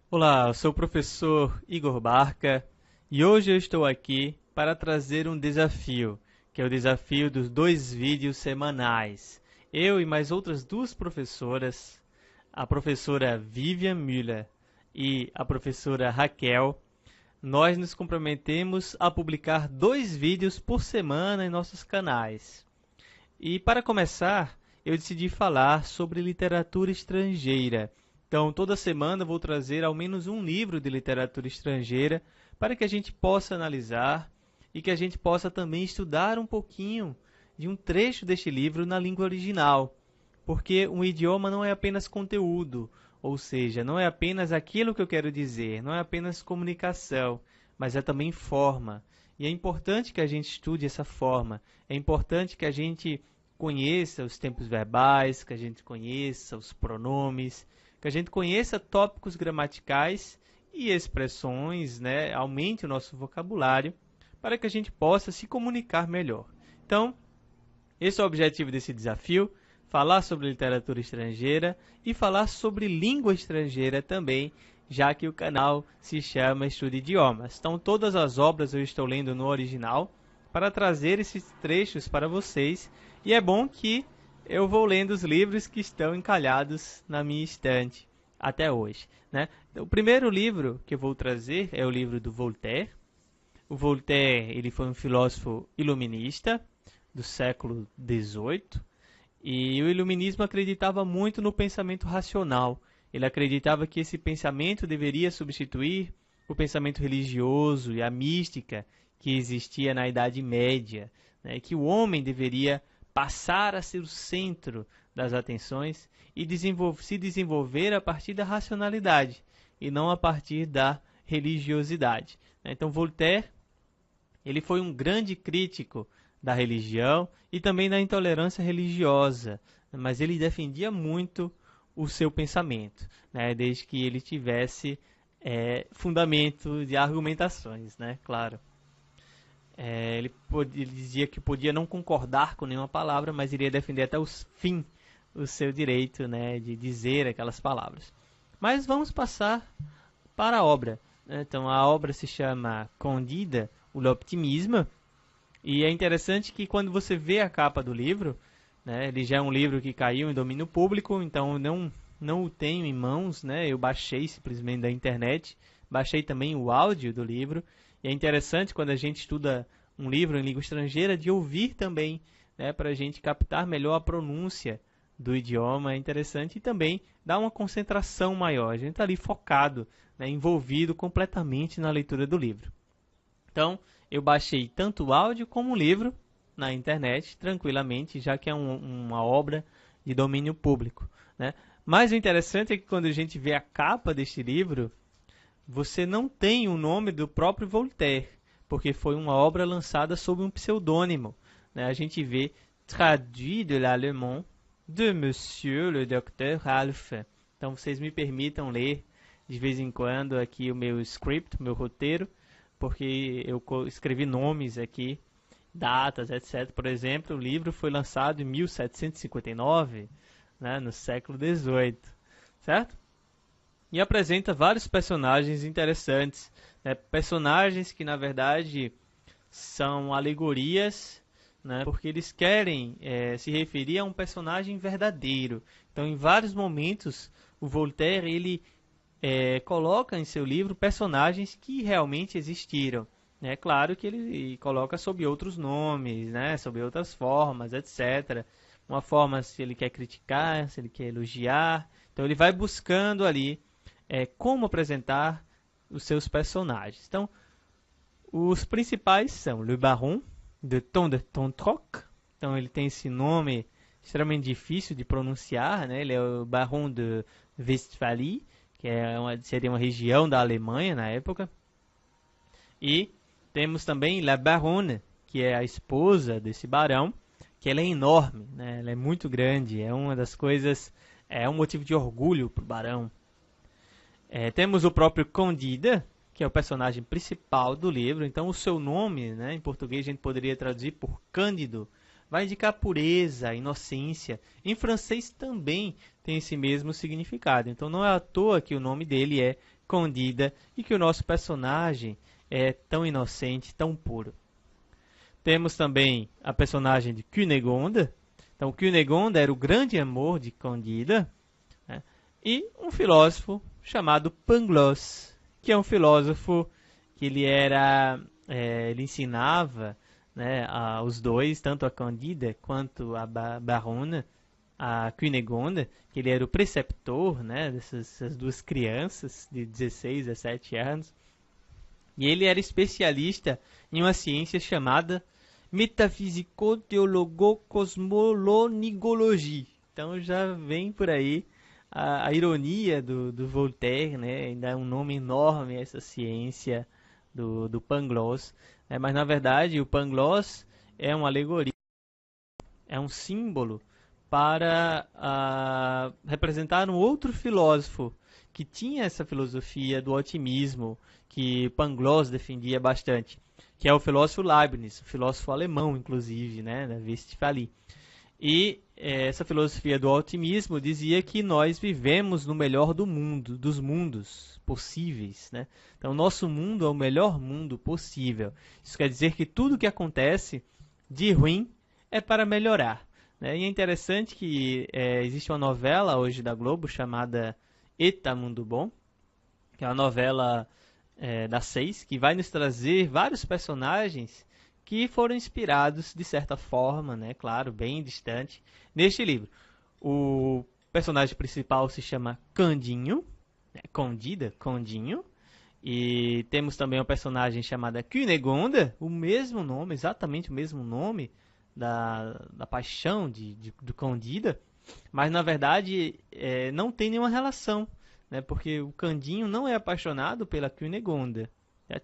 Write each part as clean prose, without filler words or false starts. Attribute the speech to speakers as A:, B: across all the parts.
A: Olá, eu sou o professor Igor Barca e hoje eu estou aqui para trazer um desafio, que é o desafio dos 2 vídeos semanais. Eu e mais outras duas professoras, a professora Vivian Müller e a professora Raquel, nós nos comprometemos a publicar 2 vídeos por semana em nossos canais. E para começar, eu decidi falar sobre literatura estrangeira. Então, toda semana eu vou trazer ao menos um livro de literatura estrangeira para que a gente possa analisar e que a gente possa também estudar um pouquinho de um trecho deste livro na língua original. Porque um idioma não é apenas conteúdo, ou seja, não é apenas aquilo que eu quero dizer, não é apenas comunicação, mas é também forma. E é importante que a gente estude essa forma, é importante que a gente conheça os tempos verbais, que a gente conheça os pronomes, que a gente conheça tópicos gramaticais e expressões, né? Aumente o nosso vocabulário para que a gente possa se comunicar melhor. Então, esse é o objetivo desse desafio, falar sobre literatura estrangeira e falar sobre língua estrangeira também, já que o canal se chama Estude Idiomas. Então, todas as obras eu estou lendo no original para trazer esses trechos para vocês. E é bom que eu vou lendo os livros que estão encalhados na minha estante até hoje, né? O primeiro livro que eu vou trazer é o livro do Voltaire. O Voltaire, ele foi um filósofo iluminista do século XVIII, e o iluminismo acreditava muito no pensamento racional. Ele acreditava que esse pensamento deveria substituir o pensamento religioso e a mística que existia na Idade Média, né? Que o homem deveria passar a ser o centro das atenções e se desenvolver a partir da racionalidade e não a partir da religiosidade. Então, Voltaire, ele foi um grande crítico da religião e também da intolerância religiosa, mas ele defendia muito o seu pensamento, né, desde que ele tivesse fundamento de argumentações, né, claro. Ele dizia que podia não concordar com nenhuma palavra, mas iria defender até o fim o seu direito, né, de dizer aquelas palavras. Mas vamos passar para a obra. Então, a obra se chama Candide, o L'Optimisme, e é interessante que quando você vê a capa do livro, né, ele já é um livro que caiu em domínio público, então eu não o tenho em mãos, né, eu baixei simplesmente da internet, baixei também o áudio do livro, e é interessante quando a gente estuda um livro em língua estrangeira de ouvir também, né, para a gente captar melhor a pronúncia do idioma, é interessante, e também dá uma concentração maior, a gente está ali focado, né, envolvido completamente na leitura do livro. Então, eu baixei tanto o áudio como o livro na internet, tranquilamente, já que é uma obra de domínio público, né? Mas o interessante é que quando a gente vê a capa deste livro, você não tem o nome do próprio Voltaire, porque foi uma obra lançada sob um pseudônimo, né? A gente vê Traduit de l'allemand de Monsieur le Docteur Ralph. Então, vocês me permitam ler de vez em quando aqui o meu script, o meu roteiro, porque eu escrevi nomes aqui, datas, etc. Por exemplo, o livro foi lançado em 1759, né, no século XVIII, certo? E apresenta vários personagens interessantes, né, personagens que, na verdade, são alegorias, né, porque eles querem se referir a um personagem verdadeiro. Então, em vários momentos, o Voltaire, ele coloca em seu livro personagens que realmente existiram. É claro que ele coloca sob outros nomes, né, sob outras formas, etc. Uma forma se ele quer criticar, se ele quer elogiar. Então ele vai buscando ali como apresentar os seus personagens. Então, os principais são Le Baron de Tontroc. Então ele tem esse nome extremamente difícil de pronunciar, né? Ele é o Baron de Westphalie, que seria uma região da Alemanha na época. E temos também La Baronne, que é a esposa desse barão, que ela é enorme, né? Ela é muito grande, é uma das coisas, é um motivo de orgulho para o barão. Temos o próprio Candide, que é o personagem principal do livro. Então, o seu nome, né, em português, a gente poderia traduzir por Cândido, vai indicar pureza, inocência. Em francês também tem esse mesmo significado. Então não é à toa que o nome dele é Candide e que o nosso personagem é tão inocente, tão puro. Temos também a personagem de Cunégonde. Então Cunégonde era o grande amor de Candide, né? E um filósofo chamado Pangloss, que é um filósofo que ele ensinava, né, os dois, tanto a Candide quanto a Baronne, a Cunégonde, que ele era o preceptor, né, dessas duas crianças de 16, 17 anos. E ele era especialista em uma ciência chamada metafísico-teologo-cosmolonigologia. Então já vem por aí a ironia do Voltaire, né? Ainda é um nome enorme essa ciência do Pangloss, né? Mas na verdade o Pangloss é uma alegoria, é um símbolo para representar um outro filósofo que tinha essa filosofia do otimismo que Pangloss defendia bastante, que é o filósofo Leibniz, o filósofo alemão, inclusive, né, da Westphalie. E essa filosofia do otimismo dizia que nós vivemos no melhor do mundo, dos mundos possíveis, né? Então, nosso mundo é o melhor mundo possível. Isso quer dizer que tudo que acontece de ruim é para melhorar, né? E é interessante que existe uma novela hoje da Globo chamada Eta Mundo Bom, que é uma novela da 6, que vai nos trazer vários personagens que foram inspirados, de certa forma, né, claro, bem distante, neste livro. O personagem principal se chama Candinho, Candinho, e temos também uma personagem chamada Cunégonde, o mesmo nome, exatamente o mesmo nome da paixão do Candide, mas na verdade não tem nenhuma relação, né, porque o Candinho não é apaixonado pela Cunégonde,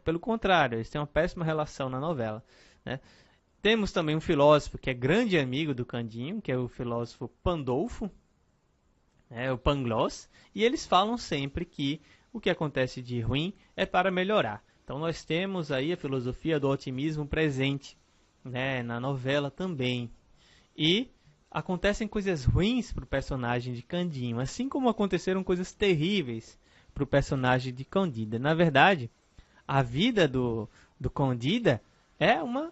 A: pelo contrário, eles têm uma péssima relação na novela, né? Temos também um filósofo que é grande amigo do Candinho, que é o filósofo Pandolfo, o Pangloss, e eles falam sempre que o que acontece de ruim é para melhorar. Então nós temos aí a filosofia do otimismo presente, né, na novela também. E acontecem coisas ruins para o personagem de Candinho, assim como aconteceram coisas terríveis para o personagem de Candide. Na verdade, a vida do Candide é uma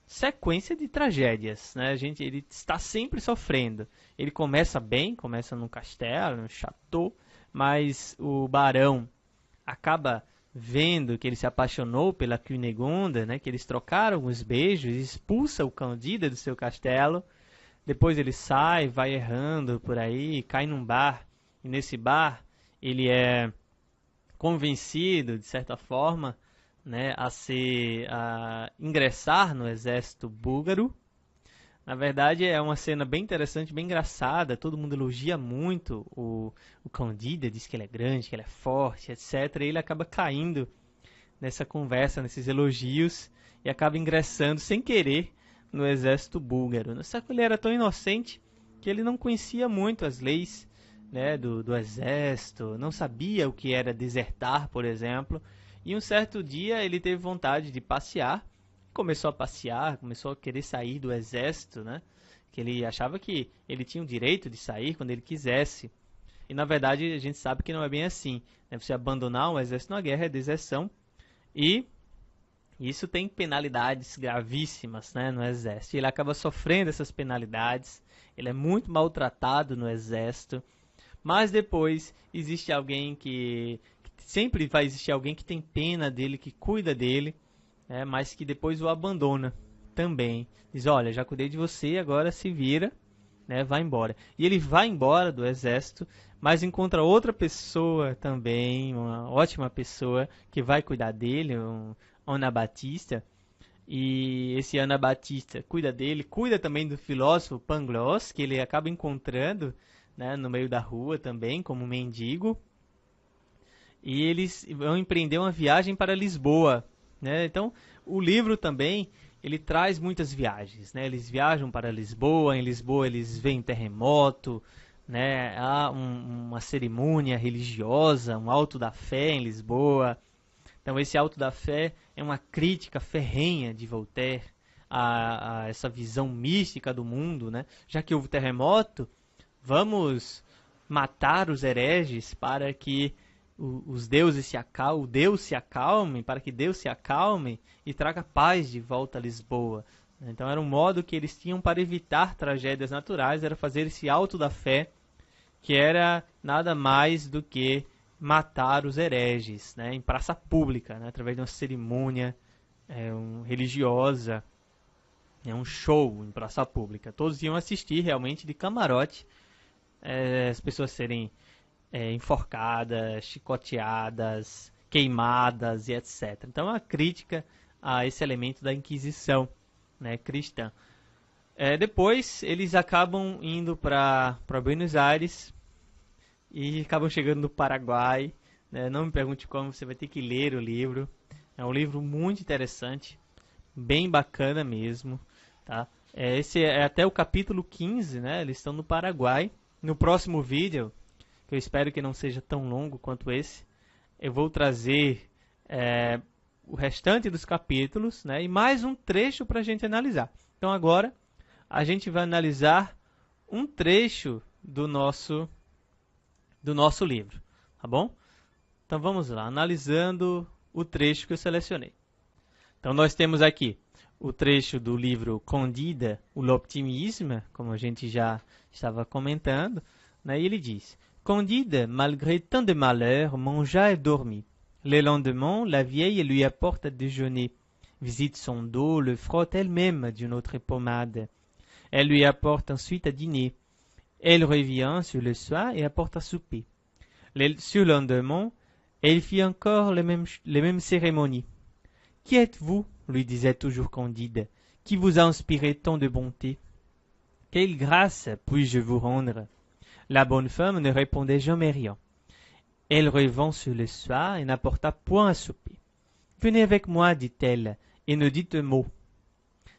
A: sequência de tragédias, né? Ele está sempre sofrendo. Ele começa bem, começa num castelo, num chateau, mas o barão acaba vendo que ele se apaixonou pela Cunégonde, né? Que eles trocaram alguns beijos, expulsa o Candide do seu castelo. Depois ele sai, vai errando por aí, cai num bar, e nesse bar ele é convencido, de certa forma, né, a ingressar no exército búlgaro. Na verdade, é uma cena bem interessante, bem engraçada. Todo mundo elogia muito o Candide, diz que ele é grande, que ele é forte, etc. E ele acaba caindo nessa conversa, nesses elogios, e acaba ingressando sem querer no exército búlgaro. Só que ele era tão inocente que ele não conhecia muito as leis, né, do exército, não sabia o que era desertar, por exemplo. E um certo dia ele teve vontade de passear, começou a passear, começou a querer sair do exército, né? Que ele achava que ele tinha o direito de sair quando ele quisesse. E na verdade a gente sabe que não é bem assim, né? Você abandonar um exército na guerra é deserção, e isso tem penalidades gravíssimas, né, no exército. E ele acaba sofrendo essas penalidades, ele é muito maltratado no exército, mas depois existe alguém que sempre vai existir alguém que tem pena dele, que cuida dele, né, mas que depois o abandona também. Diz, olha, já cuidei de você, agora se vira, né, vai embora. E ele vai embora do exército, mas encontra outra pessoa também, uma ótima pessoa, que vai cuidar dele, um Anabatista. E esse Anabatista cuida dele, cuida também do filósofo Pangloss, que ele acaba encontrando, né, no meio da rua também, como mendigo. E eles vão empreender uma viagem para Lisboa, né? Então, o livro também, ele traz muitas viagens, né? Eles viajam para Lisboa, em Lisboa eles veem terremoto, né? Há uma cerimônia religiosa, um Alto da Fé em Lisboa. Então, esse Alto da Fé é uma crítica ferrenha de Voltaire a essa visão mística do mundo, né? Já que houve terremoto, vamos matar os hereges para que os deuses o Deus se acalme, para que Deus se acalme e traga paz de volta a Lisboa. Então era um modo que eles tinham para evitar tragédias naturais, era fazer esse auto da fé, que era nada mais do que matar os hereges, né, em praça pública, né, através de uma cerimônia religiosa, um show em praça pública. Todos iam assistir realmente de camarote, as pessoas serem enforcadas, chicoteadas, queimadas e etc. Então é uma crítica a esse elemento da Inquisição, né, cristã. Depois eles acabam indo para Buenos Aires e acabam chegando no Paraguai. Né? Não me pergunte como, você vai ter que ler o livro. É um livro muito interessante, bem bacana mesmo. Tá? Esse é até o capítulo 15, né? Eles estão no Paraguai. No próximo vídeo, que eu espero que não seja tão longo quanto esse, eu vou trazer o restante dos capítulos, né? E mais um trecho para a gente analisar. Então agora a gente vai analisar um trecho do nosso livro, tá bom? Então vamos lá, analisando o trecho que eu selecionei. Então nós temos aqui o trecho do livro Candide ou l'Optimisme, como a gente já estava comentando, né? E ele diz: Candide, malgré tant de malheurs, mangea et dormit. Le lendemain, la vieille lui apporte à déjeuner, visite son dos, le frotte elle-même d'une autre pommade. Elle lui apporte ensuite à dîner. Elle revient sur le soir et apporte à souper. Sur le lendemain, elle fit encore les mêmes cérémonies. Qui êtes-vous, lui disait toujours Candide, qui vous a inspiré tant de bonté? Quelle grâce puis-je vous rendre? La bonne femme ne répondait jamais rien. Elle revint sur le soir et n'apporta point à souper. Venez avec moi, dit-elle, et ne dites mot.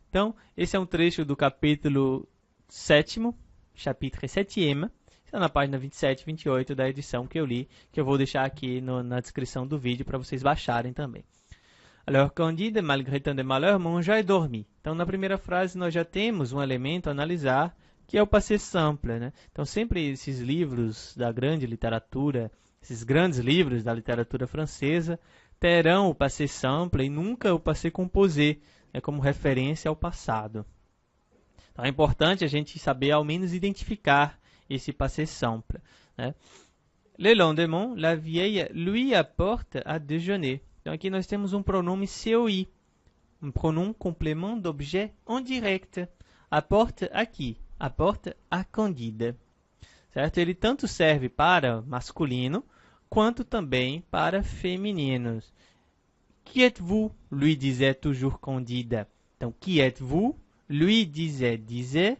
A: Então, esse é um trecho do capítulo 7º, chapitre 7e, está na página 27 e 28 da edição que eu li, que eu vou deixar aqui na descrição do vídeo para vocês baixarem também. Alors, Candide, malgré tant de malheurs, mangea et dormit. Então, na primeira frase, nós já temos um elemento a analisar, que é o passé simple, né? Então, sempre esses livros da grande literatura, esses grandes livros da literatura francesa, terão o passé simple e nunca o passé composé, como referência ao passado. Então, é importante a gente saber, ao menos, identificar esse passé simple. Né? Le lendemain, la vieille lui apporte à déjeuner. Então, aqui nós temos um pronome COI, um pronome complément d'objet indirect. Apporte aqui, apporte à Candide. Certo? Ele tanto serve para masculino, quanto também para femininos. Qui êtes-vous? Lui disait toujours Candide. Então, qui êtes-vous? Lui disait,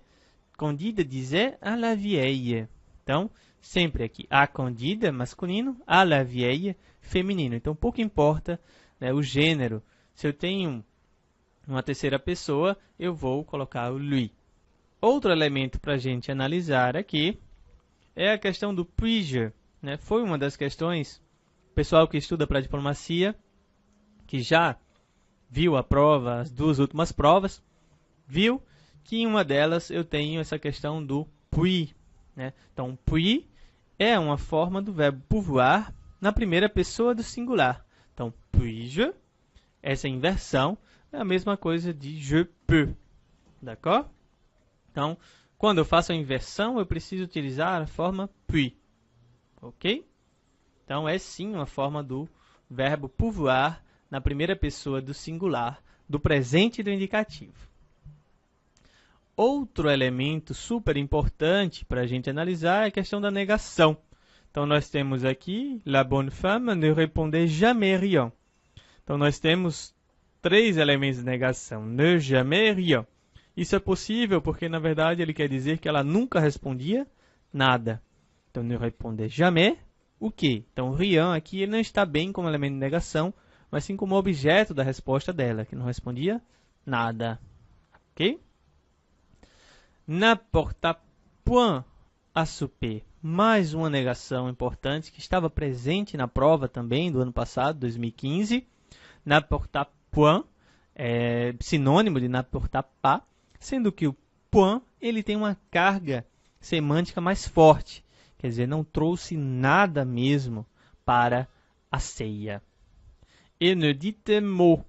A: Candide disait à la vieille. Então, sempre aqui, a Candide, masculino, à la vieille, feminino. Então, pouco importa, né, o gênero. Se eu tenho uma terceira pessoa, eu vou colocar o lui. Outro elemento para a gente analisar aqui é a questão do puis-je. Né? Foi uma das questões, pessoal que estuda para diplomacia, que já viu a prova, as duas últimas provas, viu que em uma delas eu tenho essa questão do puis. Né? Então, puis é uma forma do verbo pouvoir na primeira pessoa do singular. Então, puis-je, essa inversão é a mesma coisa de je peux. D'accord? Então, quando eu faço a inversão, eu preciso utilizar a forma puis. Ok? Então, é sim uma forma do verbo pouvoir na primeira pessoa do singular, do presente e do indicativo. Outro elemento super importante para a gente analisar é a questão da negação. Então, nós temos aqui, la bonne femme ne répondait jamais rien. Então, nós temos 3 elementos de negação. Ne jamais rien. Isso é possível porque, na verdade, ele quer dizer que ela nunca respondia nada. Então, ne répondait jamais o quê? Então, rien aqui ele não está bem como elemento de negação, mas sim como objeto da resposta dela, que não respondia nada. Ok? N'apporta point à souper. Mais uma negação importante que estava presente na prova também do ano passado, 2015. N'apporta point é sinônimo de n'apporta pas, sendo que o point ele tem uma carga semântica mais forte, quer dizer, não trouxe nada mesmo para a ceia. Et ne dites mot.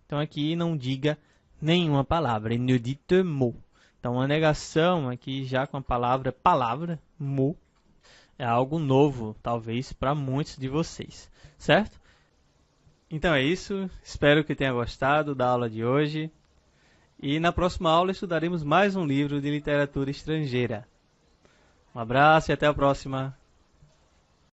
A: Então aqui não diga nenhuma palavra. Et ne dites mot. Então a negação aqui já com a palavra mot, é algo novo, talvez, para muitos de vocês, certo? Então é isso, espero que tenha gostado da aula de hoje. E na próxima aula estudaremos mais um livro de literatura estrangeira. Um abraço e até a próxima!